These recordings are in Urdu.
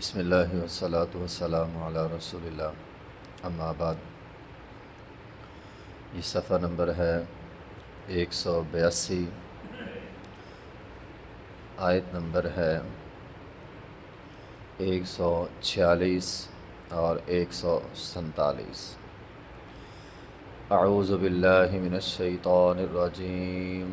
بسم اللہ والصلاة والسلام علی رسول اللہ، اما بعد۔ یہ صفحہ نمبر ہے 182، آیت نمبر ہے 146 اور 147۔ اعوذ باللہ من الشیطان الرجیم،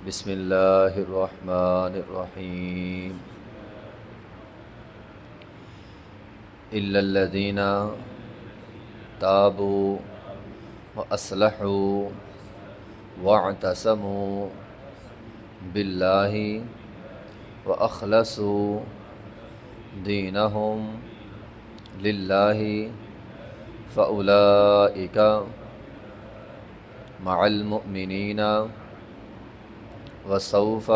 بسم اللہ الرحمن الرحیم۔ الا الذین تابوا واصلحوا واعتصموا باللہ واخلصوا دینہم للہ فاولئک مع المؤمنین وسوف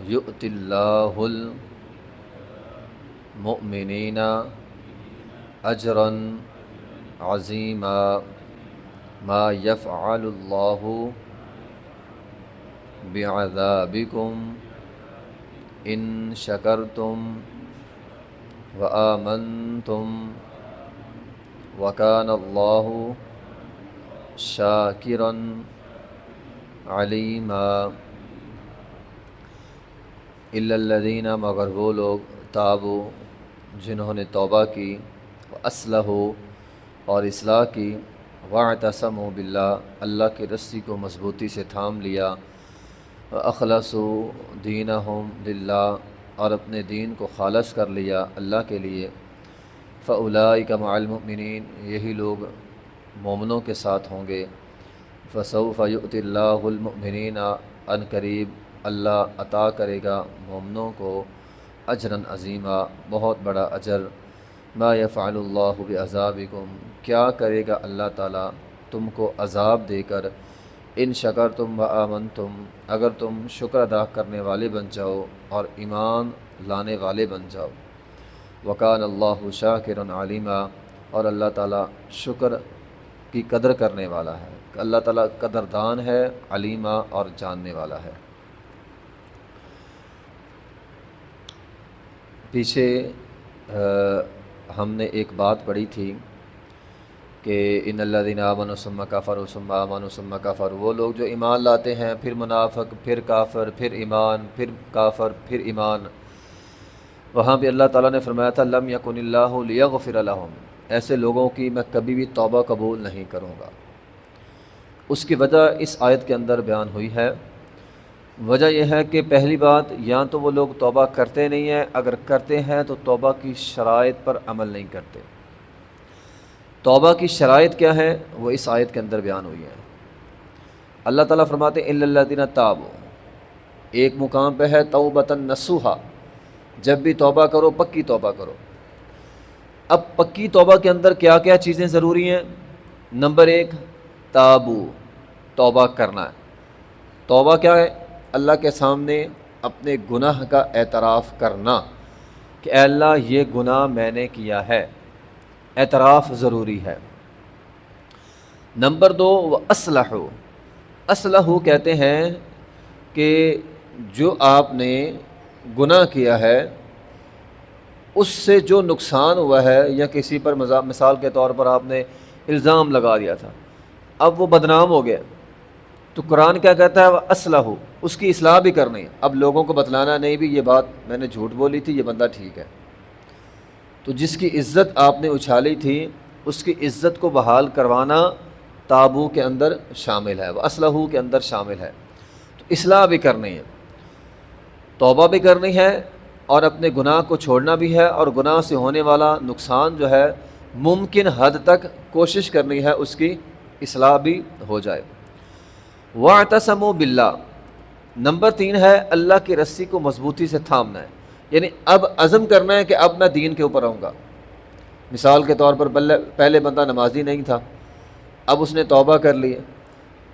یؤت اللہ المؤمنین اجرا عظیما ما یفعل اللہ بعذابکم ان شکرتم وآمنتم وکان اللہ شاکرا علیما۔ الا الذین، مگر وہ لوگ، تابوا، جنہوں نے توبہ کی، واصلحوا، اور اصلاح کی، واعتصموا باللہ، اللہ کی رسی کو مضبوطی سے تھام لیا، واخلصوا دینہم للہ، اور اپنے دین کو خالص کر لیا اللہ کے لیے، فاولئک مع المؤمنین، یہی لوگ مومنوں کے ساتھ ہوں گے، فسوف یؤت اللہ المؤمنین، ان قریب اللہ عطا کرے گا مومنوں کو اجرا عظیما، بہت بڑا اجر، ما یفعل اللہ بعذابکم، کیا کرے گا اللہ تعالیٰ تم کو عذاب دے کر، ان شکرتم وآمنتم، اگر تم شکر ادا کرنے والے بن جاؤ اور ایمان لانے والے بن جاؤ، وکان اللہ شاکرا علیما، اور اللہ تعالیٰ شکر کی قدر کرنے والا ہے، اللہ تعالیٰ قدردان ہے، علیمہ اور جاننے والا ہے۔ پیچھے ہم نے ایک بات پڑھی تھی کہ ان الذین آمنوا ثم کفروا ثم آمنوا ثم کفروا، وہ لوگ جو ایمان لاتے ہیں پھر منافق، پھر کافر، پھر ایمان، پھر کافر، پھر ایمان۔ وہاں بھی اللہ تعالیٰ نے فرمایا تھا لم یکن اللہ لیغفر لہم، ایسے لوگوں کی میں کبھی بھی توبہ قبول نہیں کروں گا۔ اس کی وجہ اس آیت کے اندر بیان ہوئی ہے۔ وجہ یہ ہے کہ پہلی بات، یا تو وہ لوگ توبہ کرتے نہیں ہیں، اگر کرتے ہیں تو توبہ کی شرائط پر عمل نہیں کرتے۔ توبہ کی شرائط کیا ہے وہ اس آیت کے اندر بیان ہوئی ہے۔ اللہ تعالیٰ فرماتے ہیں الا الذین تابوا، ایک مقام پہ ہے توبۃ نصوحا، جب بھی توبہ کرو پکی توبہ کرو۔ اب پکی توبہ کے اندر کیا کیا چیزیں ضروری ہیں؟ نمبر 1، تابو، توبہ کرنا ہے۔ توبہ کیا ہے؟ اللہ کے سامنے اپنے گناہ کا اعتراف کرنا کہ اے اللہ یہ گناہ میں نے کیا ہے، اعتراف ضروری ہے۔ نمبر 2، وَأَصْلَحُوا، اصلحوا کہتے ہیں کہ جو آپ نے گناہ کیا ہے اس سے جو نقصان ہوا ہے، یا کسی پر مثال کے طور پر آپ نے الزام لگا دیا تھا، اب وہ بدنام ہو گیا، تو قرآن کیا کہتا ہے وَأَصْلَحُوا، اس کی اصلاح بھی کرنی ہے۔ اب لوگوں کو بتلانا نہیں بھی یہ بات میں نے جھوٹ بولی تھی، یہ بندہ ٹھیک ہے، تو جس کی عزت آپ نے اچھالی تھی اس کی عزت کو بحال کروانا تابو کے اندر شامل ہے، وَأَصْلَحُوا کے اندر شامل ہے۔ تو اصلاح بھی کرنی ہے، توبہ بھی کرنی ہے، اور اپنے گناہ کو چھوڑنا بھی ہے، اور گناہ سے ہونے والا نقصان جو ہے ممکن حد تک کوشش کرنی ہے اس کی اصلاح بھی ہو جائے۔ وَاعْتَصَمُوا بِاللَّهِ، نمبر 3 ہے اللہ کی رسی کو مضبوطی سے تھامنا ہے، یعنی اب عزم کرنا ہے کہ اب میں دین کے اوپر آؤں گا۔ مثال کے طور پر پہلے بندہ نمازی نہیں تھا، اب اس نے توبہ کر لی،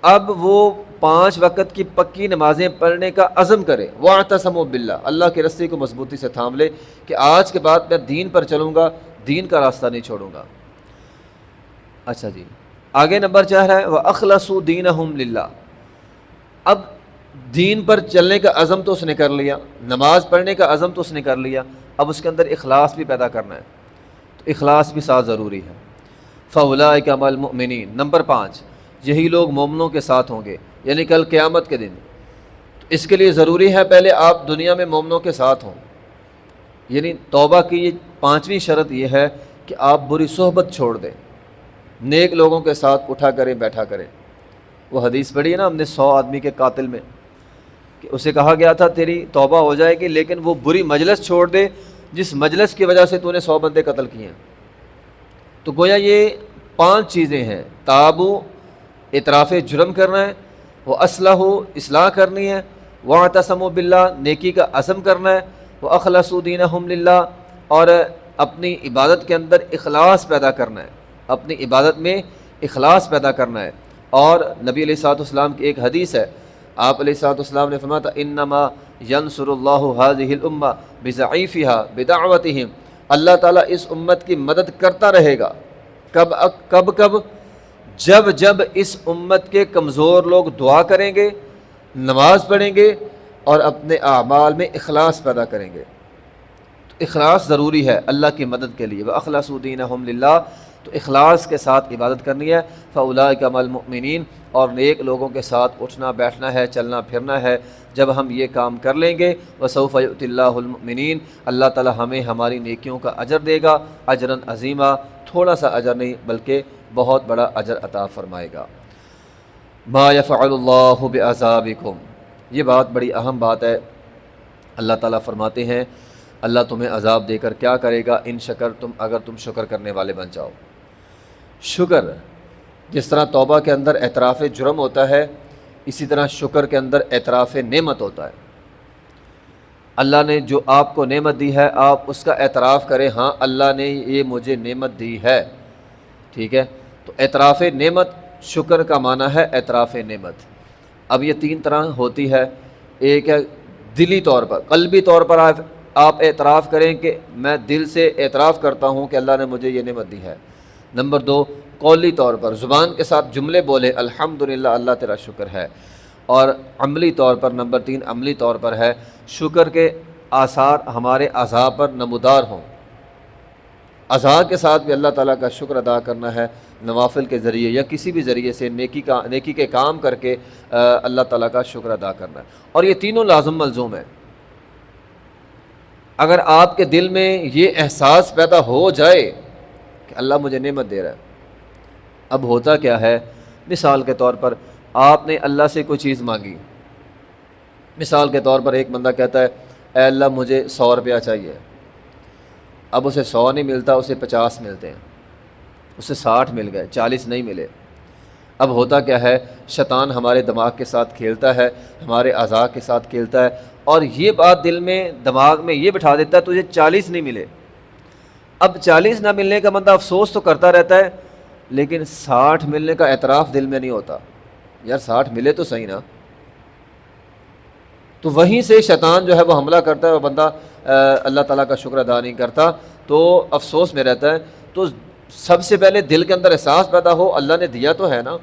اب وہ 5 وقت کی پکی نمازیں پڑھنے کا عزم کرے، وَاعْتَصَمُوا بِاللَّهِ، اللہ کی رسی کو مضبوطی سے تھام لے کہ آج کے بعد میں دین پر چلوں گا، دین کا راستہ نہیں چھوڑوں گا۔ اچھا جی، آگے نمبر 4 ہے وَأَخْلَصُوا دِينَهُمْ لِلَّهِ، اب دین پر چلنے کا عزم تو اس نے کر لیا، نماز پڑھنے کا عزم تو اس نے کر لیا، اب اس کے اندر اخلاص بھی پیدا کرنا ہے، تو اخلاص بھی ساتھ ضروری ہے۔ فَأُولَٰئِکَ مَعَ الْمُؤْمِنِینَ، نمبر 5، یہی لوگ مومنوں کے ساتھ ہوں گے، یعنی کل قیامت کے دن۔ تو اس کے لیے ضروری ہے پہلے آپ دنیا میں مومنوں کے ساتھ ہوں، یعنی توبہ کی یہ 5ویں شرط یہ ہے کہ آپ بری صحبت چھوڑ دیں، نیک لوگوں کے ساتھ اٹھا کریں بیٹھا کریں۔ وہ حدیث پڑھی ہے نا ہم نے 100 آدمی کے قاتل میں، کہ اسے کہا گیا تھا تیری توبہ ہو جائے گی لیکن وہ بری مجلس چھوڑ دے جس مجلس کی وجہ سے تو نے 100 بندے قتل کیے ہیں۔ تو گویا یہ 5 چیزیں ہیں، تابو، اعتراف جرم کرنا ہے، وہ اصلاح کرنی ہے، واعتصموا باللہ، نیکی کا عزم کرنا ہے، وہ اخلصوا دینہم للہ، اور اپنی عبادت کے اندر اخلاص پیدا کرنا ہے، اپنی عبادت میں اخلاص پیدا کرنا ہے۔ اور نبی علیہ الصلوۃ والسلام کی ایک حدیث ہے، آپ علیہ الصلوۃ والسلام نے فرمایا تھا انما ینصر اللہ هذه الامہ بضعیفها بدعوتہم، اللہ تعالیٰ اس امت کی مدد کرتا رہے گا۔ کب جب جب اس امت کے کمزور لوگ دعا کریں گے، نماز پڑھیں گے اور اپنے اعمال میں اخلاص پیدا کریں گے۔ تو اخلاص ضروری ہے اللہ کی مدد کے لیے، وَأَخْلَصُوا دِينَهُمْ لِلَّهِ، تو اخلاص کے ساتھ عبادت کرنی ہے۔ فَأُولَٰئِکَ مَعَ الْمُؤْمِنِینَ، اور نیک لوگوں کے ساتھ اٹھنا بیٹھنا ہے، چلنا پھرنا ہے۔ جب ہم یہ کام کر لیں گے وَسَوْفَ يُؤْتِ اللَّهُ الْمُؤْمِنِينَ، اللہ تعالیٰ ہمیں ہماری نیکیوں کا اجر دے گا، اجراً عظیمہ، تھوڑا سا اجر نہیں بلکہ بہت بڑا اجر عطا فرمائے گا۔ ما يفعل اللہ بعذابکم، یہ بات بڑی اہم بات ہے۔ اللہ تعالیٰ فرماتے ہیں اللہ تمہیں عذاب دے کر کیا کرے گا، ان شکرتم، اگر تم شکر کرنے والے بن جاؤ۔ شکر، جس طرح توبہ کے اندر اعتراف جرم ہوتا ہے، اسی طرح شکر کے اندر اعتراف نعمت ہوتا ہے۔ اللہ نے جو آپ کو نعمت دی ہے آپ اس کا اعتراف کریں، ہاں اللہ نے یہ مجھے نعمت دی ہے، ٹھیک ہے۔ تو اعتراف نعمت، شکر کا معنی ہے اعتراف نعمت۔ اب یہ 3 طرح ہوتی ہے، ایک ہے دلی طور پر، قلبی طور پر آپ اعتراف کریں کہ میں دل سے اعتراف کرتا ہوں کہ اللہ نے مجھے یہ نعمت دی ہے۔ نمبر 2، قولی طور پر زبان کے ساتھ جملے بولے الحمدللہ اللہ تیرا شکر ہے۔ اور عملی طور پر نمبر 3 عملی طور پر ہے شکر کے آثار ہمارے اعضاء پر نمودار ہوں، اعضاء کے ساتھ بھی اللہ تعالیٰ کا شکر ادا کرنا ہے، نوافل کے ذریعے یا کسی بھی ذریعے سے نیکی کے کام کر کے اللہ تعالیٰ کا شکر ادا کرنا ہے۔ اور یہ تینوں لازم ملزوم ہے۔ اگر آپ کے دل میں یہ احساس پیدا ہو جائے کہ اللہ مجھے نعمت دے رہا ہے، اب ہوتا کیا ہے، مثال کے طور پر آپ نے اللہ سے کوئی چیز مانگی، مثال کے طور پر ایک بندہ کہتا ہے اے اللہ مجھے 100 روپیہ چاہیے، اب اسے 100 نہیں ملتا، اسے 50 ملتے ہیں، اسے 60 مل گئے، 40 نہیں ملے۔ اب ہوتا کیا ہے، شیطان ہمارے دماغ کے ساتھ کھیلتا ہے، ہمارے اعضاء کے ساتھ کھیلتا ہے، اور یہ بات دل میں دماغ میں یہ بٹھا دیتا ہے تجھے 40 نہیں ملے۔ اب 40 نہ ملنے کا بندہ افسوس تو کرتا رہتا ہے، لیکن 60 ملنے کا اعتراف دل میں نہیں ہوتا، یار 60 ملے تو صحیح نا۔ تو وہیں سے شیطان جو ہے وہ حملہ کرتا ہے، وہ بندہ اللہ تعالیٰ کا شکر ادا نہیں کرتا، تو افسوس میں رہتا ہے۔ تو سب سے پہلے دل کے اندر احساس پیدا ہو اللہ نے دیا تو ہے نا،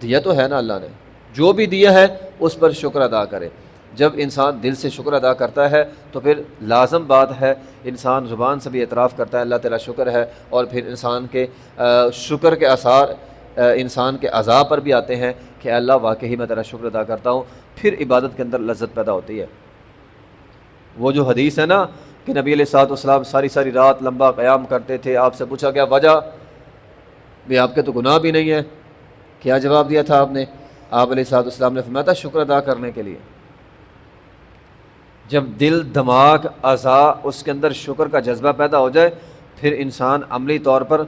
دیا تو ہے نا، اللہ نے جو بھی دیا ہے اس پر شکر ادا کرے۔ جب انسان دل سے شکر ادا کرتا ہے تو پھر لازم بات ہے انسان زبان سے بھی اعتراف کرتا ہے اللہ تیرا شکر ہے، اور پھر انسان کے شکر کے آثار انسان کے اعضاء پر بھی آتے ہیں کہ اللہ واقعی میں تیرا شکر ادا کرتا ہوں، پھر عبادت کے اندر لذت پیدا ہوتی ہے۔ وہ جو حدیث ہے نا کہ نبی علیہ الصلوۃ والسلام ساری رات لمبا قیام کرتے تھے، آپ سے پوچھا گیا وجہ، بھی آپ کے تو گناہ بھی نہیں ہے، کیا جواب دیا تھا آپ نے؟ آپ علیہ الصلوۃ والسلام نے فرمایا تھا شکر ادا کرنے کے لیے۔ جب دل دماغ اعضاء اس کے اندر شکر کا جذبہ پیدا ہو جائے، پھر انسان عملی طور پر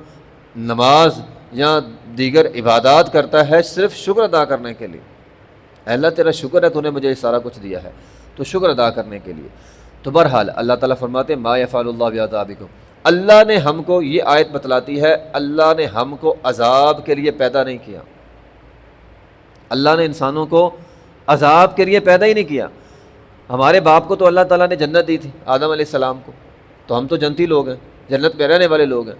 نماز یا دیگر عبادات کرتا ہے صرف شکر ادا کرنے کے لیے۔ اے اللہ تیرا شکر ہے تو نے مجھے یہ سارا کچھ دیا ہے، تو شکر ادا کرنے کے لیے۔ تو بہرحال اللہ تعالیٰ فرماتے ہیں ما یفعل اللہ بعذابکم، اللہ نے ہم کو، یہ آیت بتلاتی ہے اللہ نے ہم کو عذاب کے لیے پیدا نہیں کیا، اللہ نے انسانوں کو عذاب کے لیے پیدا ہی نہیں کیا۔ ہمارے باپ کو تو اللہ تعالیٰ نے جنت دی تھی، آدم علیہ السلام کو، تو ہم تو جنتی لوگ ہیں، جنت میں رہنے والے لوگ ہیں۔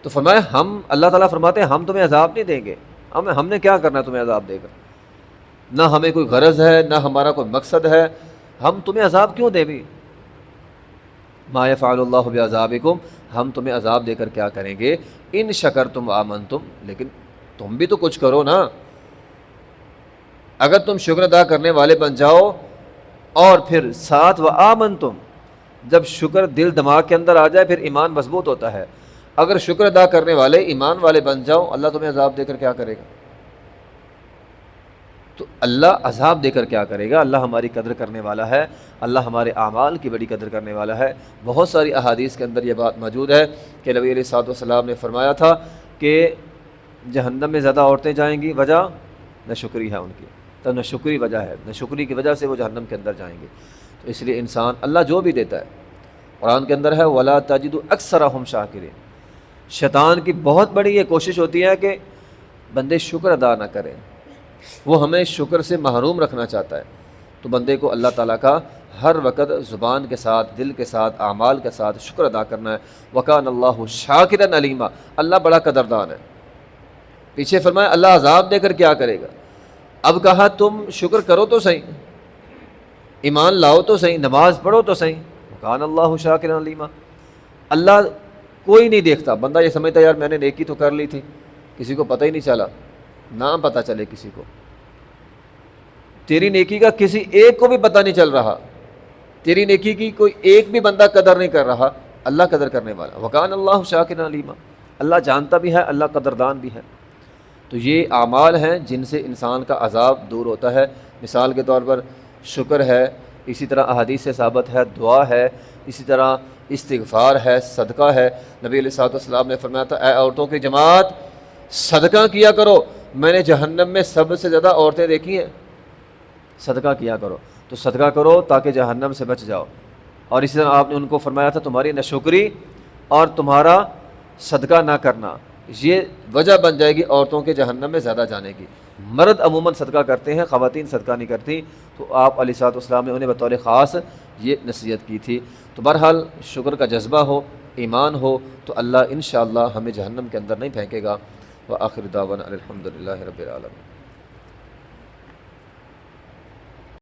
تو فرمایا اللہ تعالیٰ فرماتے ہیں ہم تمہیں عذاب نہیں دیں گے، ہم نے کیا کرنا ہے تمہیں عذاب دے کر، نہ ہمیں کوئی غرض ہے، نہ ہمارا کوئی مقصد ہے، ہم تمہیں عذاب کیوں دیں بھی؟ ما یفعل اللہ بعذابکم، ہم تمہیں عذاب دے کر کیا کریں گے؟ ان شکرتم وآمنتم، لیکن تم بھی تو کچھ کرو نا۔ اگر تم شکر ادا کرنے والے بن جاؤ، اور پھر ساتھ وآمنتم، جب شکر دل دماغ کے اندر آ جائے پھر ایمان مضبوط ہوتا ہے۔ اگر شکر ادا کرنے والے ایمان والے بن جاؤ، اللہ تمہیں عذاب دے کر کیا کرے گا؟ تو اللہ عذاب دے کر کیا کرے گا؟ اللہ ہماری قدر کرنے والا ہے، اللہ ہمارے اعمال کی بڑی قدر کرنے والا ہے۔ بہت ساری احادیث کے اندر یہ بات موجود ہے کہ نبی علیہ الصلوۃ والسلام نے فرمایا تھا کہ جہنم میں زیادہ عورتیں جائیں گی، وجہ ناشکری ہے ان کی، تو ناشکری وجہ ہے، ناشکری کی وجہ سے وہ جہنم کے اندر جائیں گے۔ تو اس لیے انسان اللہ جو بھی دیتا ہے، قرآن کے اندر ہے وَلَا تَجِدُ أَكْثَرَهُمْ شَاكِرِينَ، شیطان کی بہت بڑی یہ کوشش ہوتی ہے کہ بندے شکر ادا نہ کریں، وہ ہمیں شکر سے محروم رکھنا چاہتا ہے۔ تو بندے کو اللہ تعالیٰ کا ہر وقت زبان کے ساتھ، دل کے ساتھ، اعمال کے ساتھ شکر ادا کرنا ہے۔ وَكَانَ اللَّهُ شَاكِرًا عَلِيمًا، اللہ بڑا قدردان ہے۔ پیچھے فرمایا اللہ عذاب دے کر کیا کرے گا؟ اب کہا تم شکر کرو تو صحیح، ایمان لاؤ تو صحیح، نماز پڑھو تو صحیح۔ وَكَانَ اللَّهُ شَاكِرًا عَلِيمًا، اللہ کوئی نہیں دیکھتا، بندہ یہ سمجھتا یار میں نے نیکی تو کر لی تھی، کسی کو پتہ ہی نہیں چلا، نہ پتہ چلے کسی کو، تیری نیکی کا کسی ایک کو بھی پتہ نہیں چل رہا، تیری نیکی کی کوئی ایک بھی بندہ قدر نہیں کر رہا، اللہ قدر کرنے والا۔ وَكَانَ اللَّهُ شَاكِرًا عَلِيمًا، اللہ جانتا بھی ہے، اللہ قدردان بھی ہے۔ تو یہ اعمال ہیں جن سے انسان کا عذاب دور ہوتا ہے۔ مثال کے طور پر شکر ہے، اسی طرح احادیث سے ثابت ہے دعا ہے، اسی طرح استغفار ہے، صدقہ ہے۔ نبی علیہ الصلوۃ والسلام نے فرمایا تھا اے عورتوں کی جماعت صدقہ کیا کرو، میں نے جہنم میں سب سے زیادہ عورتیں دیکھی ہیں، صدقہ کیا کرو۔ تو صدقہ کرو تاکہ جہنم سے بچ جاؤ۔ اور اسی طرح آپ نے ان کو فرمایا تھا تمہاری ناشکری اور تمہارا صدقہ نہ کرنا یہ وجہ بن جائے گی عورتوں کے جہنم میں زیادہ جانے کی۔ مرد عموماً صدقہ کرتے ہیں، خواتین صدقہ نہیں کرتی، تو آپ علیہ الصلوۃ والسلام نے انہیں بطور خاص یہ نصیحت کی تھی۔ تو بہرحال شکر کا جذبہ ہو، ایمان ہو، تو اللہ انشاءاللہ ہمیں جہنم کے اندر نہیں پھینکے گا۔ وآخر دعوانا الحمدللہ رب العالمین۔